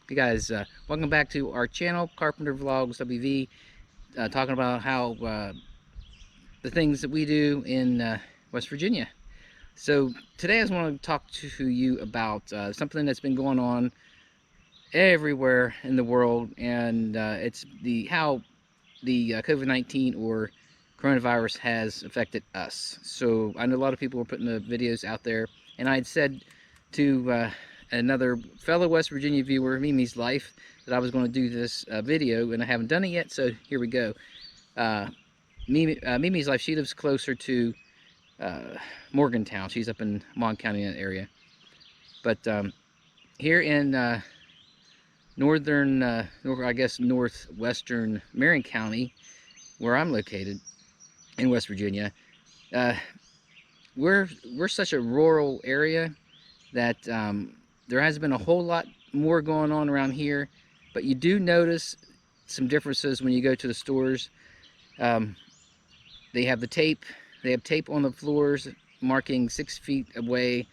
Hey guys, welcome back to our channel, Carpenter Vlogs WV, talking about how the things that we do in West Virginia. So today I just want to talk to you about something that's been going on everywhere in the world, and it's how the COVID-19 or coronavirus has affected us. So I know a lot of people were putting the videos out there, and I had said to another fellow West Virginia viewer, Mimi's Life, that I was going to do this video, and I haven't done it yet, so here we go. Mimi's Life, she lives closer to Morgantown. She's up in Mon County, in that area. But here in northwestern Marion County, where I'm located in West Virginia, uh, we're such a rural area that there hasn't been a whole lot more going on around here, but you do notice some differences when you go to the stores. Um, they have tape on the floors marking 6 feet away.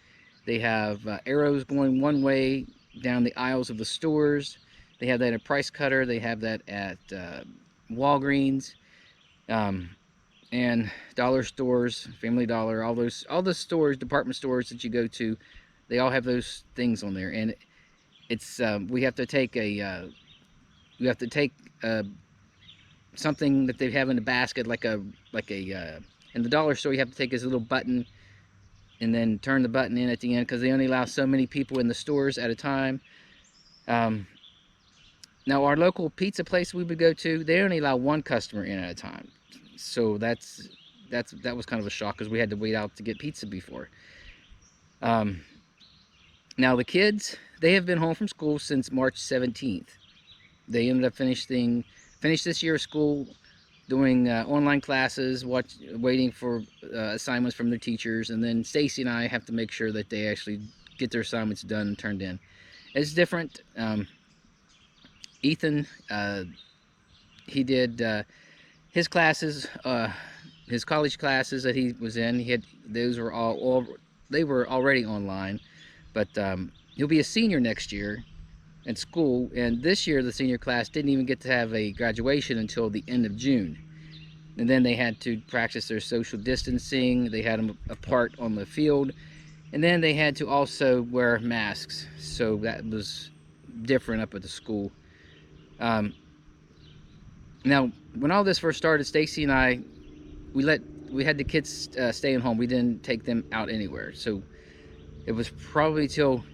They have arrows going one way down the aisles of the stores. They have that at Price Cutter. They have that at Walgreens, and dollar stores, Family Dollar, all the stores, department stores that you go to. They all have those things on there, and it's we have to take something that they have in the basket, like a in the dollar store. You have to take this little button and then turn the button in at the end, because they only allow so many people in the stores at a time. Now our local pizza place we would go to, they only allow one customer in at a time. So that was kind of a shock, because we had to wait out to get pizza before. Now the kids, they have been home from school since March 17th. They ended up finished this year of school, doing online classes, waiting for assignments from their teachers, and then Stacy and I have to make sure that they actually get their assignments done and turned in. It's different. Ethan, he did his classes, his college classes that he was in. Those were they were already online, but he'll be a senior next year in school, and this year the senior class didn't even get to have a graduation until the end of June. And then they had to practice their social distancing. They had them apart on the field, and then they had to also wear masks. So that was different up at the school. Now, when all this first started, Stacy and I, we had the kids stay at home. We didn't take them out anywhere. So it was probably till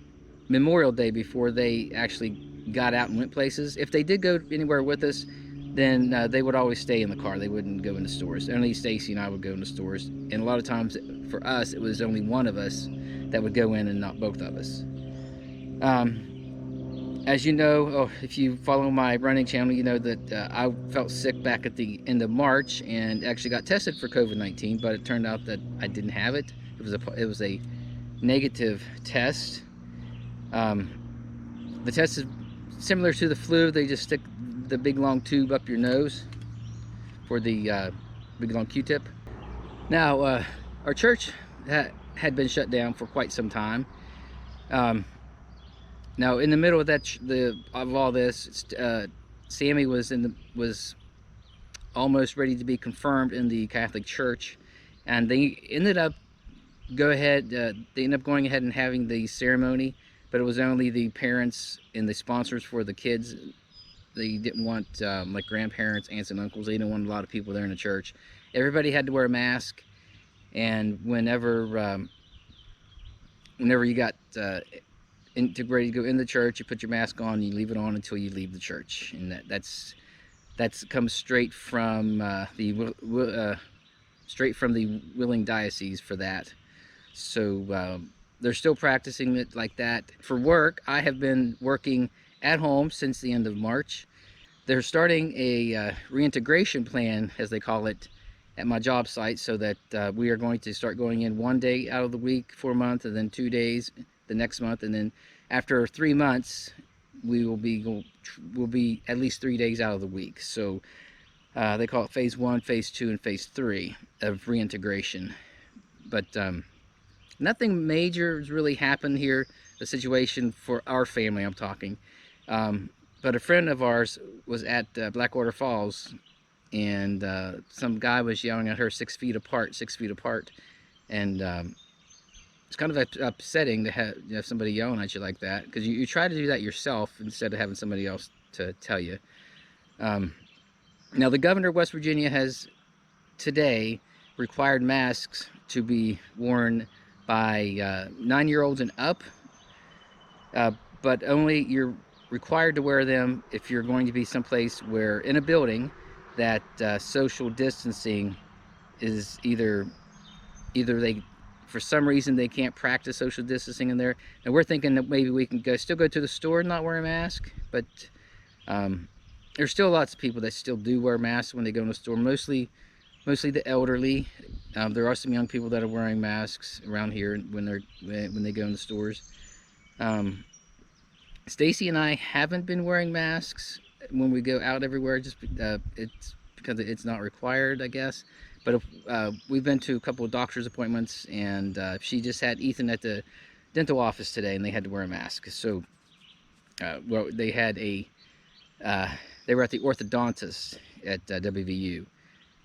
Memorial Day before they actually got out and went places. If they did go anywhere with us, then they would always stay in the car. They wouldn't go into stores. Only Stacy and I would go into stores. And a lot of times for us, it was only one of us that would go in and not both of us. As you know, if you follow my running channel, you know that I felt sick back at the end of March and actually got tested for COVID-19, but it turned out that I didn't have it. It was a negative test. The test is similar to the flu. They just stick the big long tube up your nose for the big long Q-tip. Now, our church had been shut down for quite some time. Now, in the middle of all this, Sammy was almost ready to be confirmed in the Catholic Church, and they ended up going ahead and having the ceremony, but it was only the parents and the sponsors for the kids. They didn't want like grandparents, aunts and uncles. They didn't want a lot of people there in the church. Everybody had to wear a mask, and whenever you got ready to go in the church, you put your mask on, you leave it on until you leave the church. And that's comes straight from the Wheeling Diocese for that. So they're still practicing it like that. For work, I have been working at home since the end of March. They're starting a reintegration plan, as they call it, at my job site, so that we are going to start going in 1 day out of the week for a month, and then 2 days the next month, and then after 3 months we'll be at least 3 days out of the week. So they call it phase 1, phase 2, and phase 3 of reintegration. But nothing major has really happened here. The situation for our family, I'm talking, But a friend of ours was at Blackwater Falls, and some guy was yelling at her 6 feet apart, 6 feet apart, and it's kind of upsetting to have somebody yelling at you like that, because you try to do that yourself instead of having somebody else to tell you. Now, the governor of West Virginia has today required masks to be worn by 9-year-olds and up, but only you're required to wear them if you're going to be someplace where, in a building, that social distancing is either they, for some reason, they can't practice social distancing in there. And we're thinking that maybe we can still go to the store and not wear a mask, but there's still lots of people that still do wear masks when they go in the store, mostly the elderly. There are some young people that are wearing masks around here when they go in the stores. Stacy and I haven't been wearing masks when we go out everywhere, just it's because it's not required, I guess. But we've been to a couple of doctor's appointments, and she just had Ethan at the dental office today, and they had to wear a mask. So, well, they were at the orthodontist at WVU,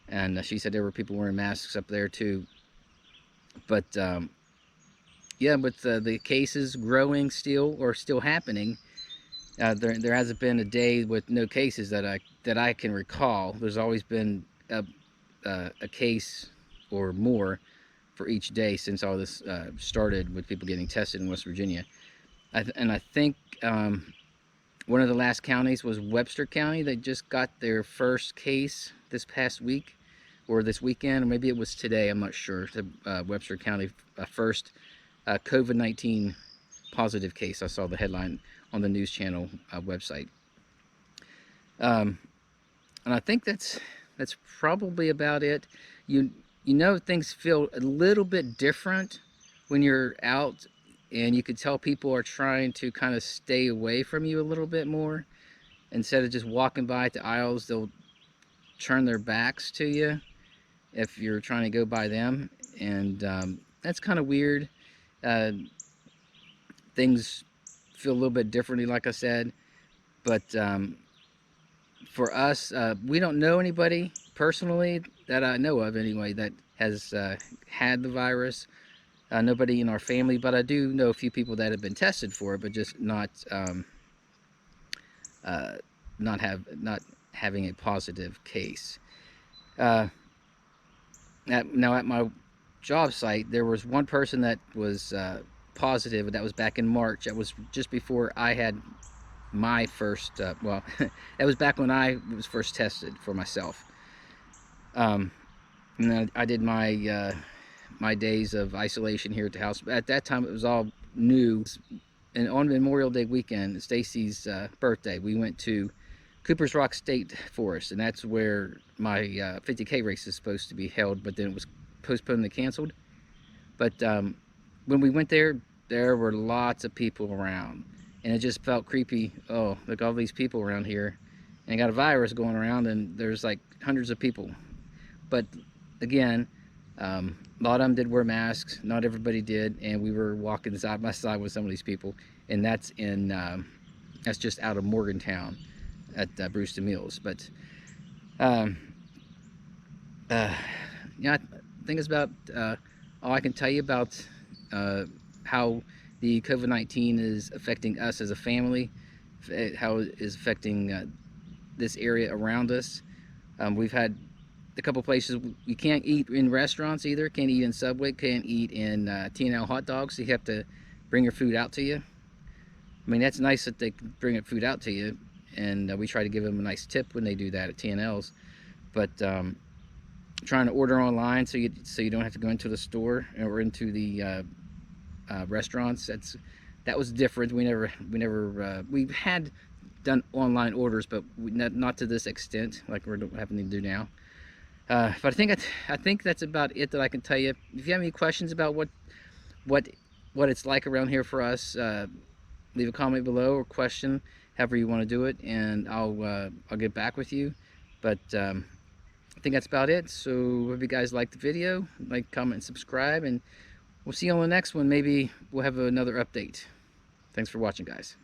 and she said there were people wearing masks up there too. But yeah, with the cases growing still happening, there hasn't been a day with no cases that I can recall. There's always been a case or more for each day since all this started with people getting tested in West Virginia. And I think one of the last counties was Webster County. They just got their first case this past week, or this weekend, or maybe it was today, I'm not sure. The Webster County first COVID-19 positive case. I saw the headline on the news channel website. And I think that's probably about it. You know, things feel a little bit different when you're out, and you could tell people are trying to kind of stay away from you a little bit more. Instead of just walking by the aisles, they'll turn their backs to you if you're trying to go by them, and that's kind of weird. Things feel a little bit differently, like I said, but for us, we don't know anybody personally that I know of anyway that has had the virus. Nobody in our family, but I do know a few people that have been tested for it, but just not having a positive case. Now at my job site, there was one person that was positive, and that was back in March. That was just before I had my first, well, that was back when I was first tested for myself. And then I did my my days of isolation here at the house. At that time, it was all new. And on Memorial Day weekend, Stacy's birthday, we went to Cooper's Rock State Forest, and that's where my 50K race is supposed to be held, but then it was postponed and canceled. But when we went there were lots of people around, and it just felt creepy. Oh, look, all these people around here, and I got a virus going around, and there's like hundreds of people. But again, a lot of them did wear masks. Not everybody did, and we were walking side by side with some of these people, and that's just out of Morgantown at Brewston Mills. But yeah, I think it's about all I can tell you about how the COVID-19 is affecting us as a family, how it is affecting this area around us. We've had a couple places you can't eat in restaurants either. Can't eat in Subway, can't eat in T&L hot dogs. So you have to bring your food out to you. I mean, that's nice that they can bring your food out to you, and we try to give them a nice tip when they do that at T&L's. But trying to order online so you don't have to go into the store or into the restaurants, that was different. We had done online orders, but not to this extent like we're having to do now. But I think that's about it that I can tell you. If you have any questions about what it's like around here for us, leave a comment below or question, however you want to do it, and I'll get back with you. But I think that's about it. So if you guys like the video, like, comment, and subscribe, and we'll see you on the next one. Maybe we'll have another update. Thanks for watching, guys.